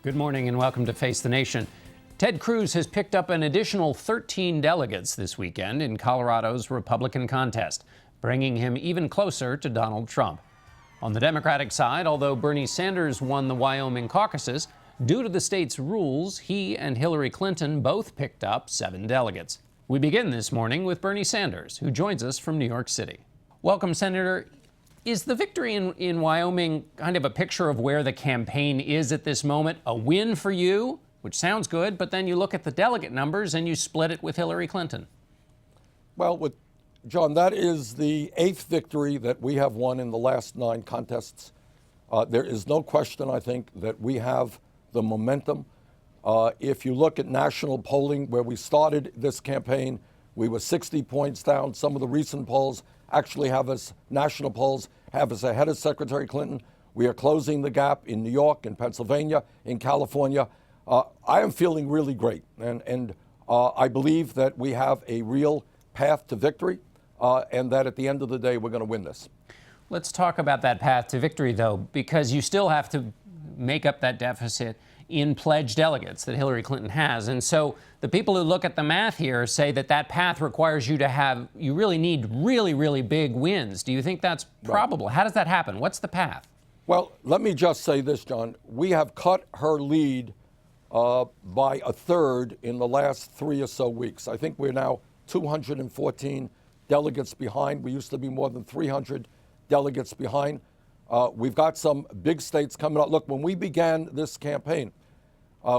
Good morning and welcome to Face the Nation. Ted Cruz has picked up an additional 13 delegates this weekend in Colorado's Republican contest, bringing him even closer to Donald Trump. On the Democratic side, although Bernie Sanders won the Wyoming caucuses, due to the state's rules, he and Hillary Clinton both picked up 7 delegates. We begin this morning with Bernie Sanders, who joins us from New York City. Welcome, Senator. Is the victory in Wyoming kind of a picture of where the campaign is at this moment? A win for you, which sounds good, but then you look at the delegate numbers and you split it with Hillary Clinton. Well, John, that is the 8th victory that we have won in the last 9 contests. There is no question, I think, that we have the momentum. If you look at national polling, where we started this campaign, we were 60 points down. Some of the recent polls actually have us, national polls have us ahead of Secretary Clinton. We are closing the gap in New York, in Pennsylvania, in California. I am feeling really great, and I believe that we have a real path to victory, and that at the end of the day, we're going to win this. Let's talk about that path to victory, though, because you still have to make up that deficit in pledged delegates that Hillary Clinton has. And so the people who look at the math here say that that path requires you to have, you really need really big wins. Do you think that's probable? Right. How does that happen? What's the path? Well, let me just say this, John. We have cut her lead by a third in the last 3 or so weeks. I think we're now 214 delegates behind. We used to be more than 300 delegates behind. We've got some big states coming up. Look, when we began this campaign,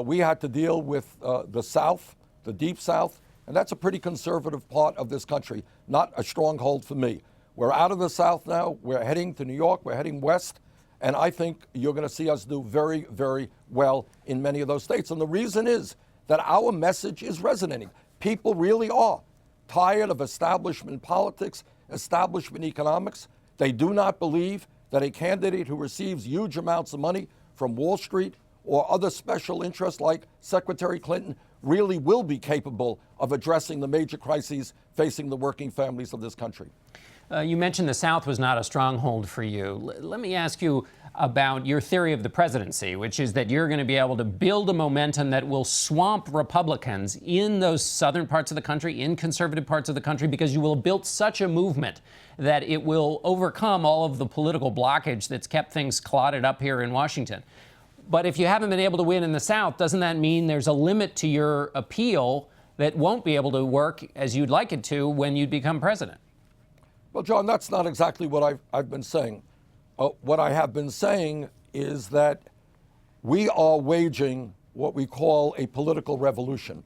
we had to deal with the South, the Deep South, and that's a pretty conservative part of this country, not a stronghold for me. We're out of the South now. We're heading to New York. We're heading west. And I think you're going to see us do very well in many of those states. And the reason is that our message is resonating. People really are tired of establishment politics, establishment economics. They do not believe that a candidate who receives huge amounts of money from Wall Street or other special interests like Secretary Clinton really will be capable of addressing the major crises facing the working families of this country. You mentioned the South was not a stronghold for you. Let me ask you about your theory of the presidency, which is that you're going to be able to build a momentum that will swamp Republicans in those southern parts of the country, in conservative parts of the country, because you will have built such a movement that it will overcome all of the political blockage that's kept things clotted up here in Washington. But if you haven't been able to win in the South, doesn't that mean there's a limit to your appeal that won't be able to work as you'd like it to when you become president? Well, John, that's not exactly what I've been saying. What I have been saying is that we are waging what we call a political revolution.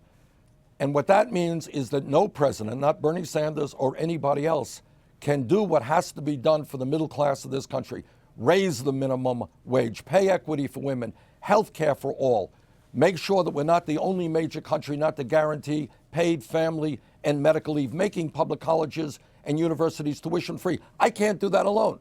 And what that means is that no president, not Bernie Sanders or anybody else, can do what has to be done for the middle class of this country. Raise the minimum wage, pay equity for women, health care for all. Make sure that we're not the only major country not to guarantee paid family and medical leave, making public colleges and universities tuition free. I can't do that alone.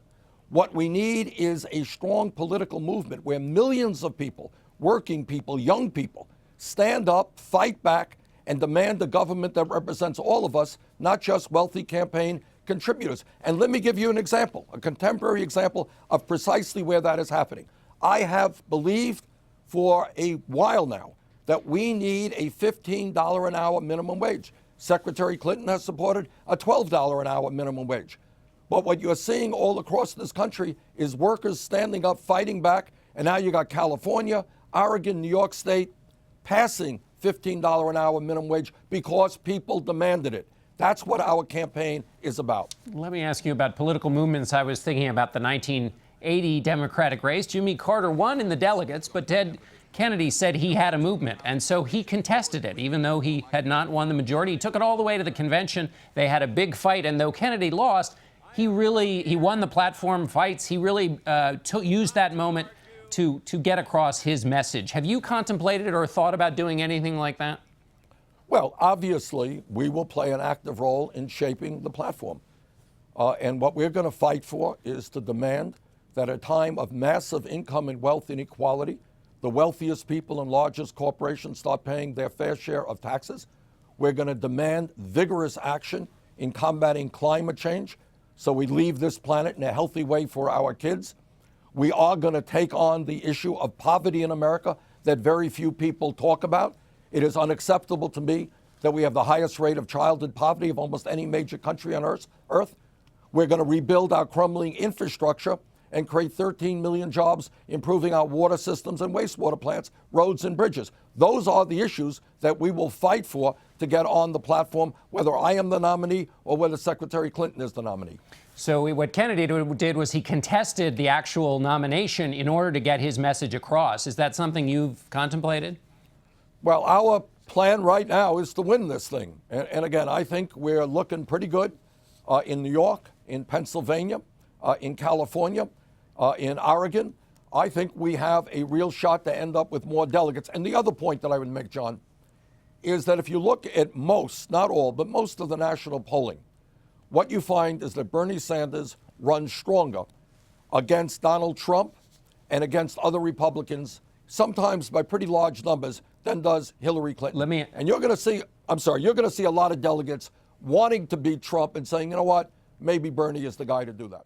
What we need is a strong political movement where millions of people, working people, young people, stand up, fight back, and demand a government that represents all of us, not just wealthy campaign contributors. And let me give you an example, a contemporary example of precisely where that is happening. I have believed for a while now that we need a $15 an hour minimum wage. Secretary Clinton has supported a $12 an hour minimum wage. But what you're seeing all across this country is workers standing up, fighting back, and now you got California, Oregon, New York State passing $15 an hour minimum wage because people demanded it. That's what our campaign is about. Let me ask you about political movements. I was thinking about the 1980 Democratic race. Jimmy Carter won in the delegates, but Ted Kennedy said he had a movement, and so he contested it, even though he had not won the majority. He took it all the way to the convention. They had a big fight, and though Kennedy lost, he won the platform fights. He really used that moment to get across his message. Have you contemplated or thought about doing anything like that? Well, obviously, we will play an active role in shaping the platform. And what we're going to fight for is to demand that at a time of massive income and wealth inequality, the wealthiest people and largest corporations start paying their fair share of taxes. We're going to demand vigorous action in combating climate change so we leave this planet in a healthy way for our kids. We are going to take on the issue of poverty in America, that very few people talk about. It is unacceptable to me that we have the highest rate of childhood poverty of almost any major country on earth. We're going to rebuild our crumbling infrastructure and create 13 million jobs, improving our water systems and wastewater plants, roads and bridges. Those are the issues that we will fight for to get on the platform, whether I am the nominee or whether Secretary Clinton is the nominee. So what Kennedy did was he contested the actual nomination in order to get his message across. Is that something you've contemplated? Well, our plan right now is to win this thing. And again, I think we're looking pretty good in New York, in Pennsylvania, in California, in Oregon. I think we have a real shot to end up with more delegates. And the other point that I would make, John, is that if you look at most, not all, but most of the national polling, what you find is that Bernie Sanders runs stronger against Donald Trump and against other Republicans, sometimes by pretty large numbers, than does Hillary Clinton. And you're going to see, you're going to see a lot of delegates wanting to beat Trump and saying, you know what, maybe Bernie is the guy to do that.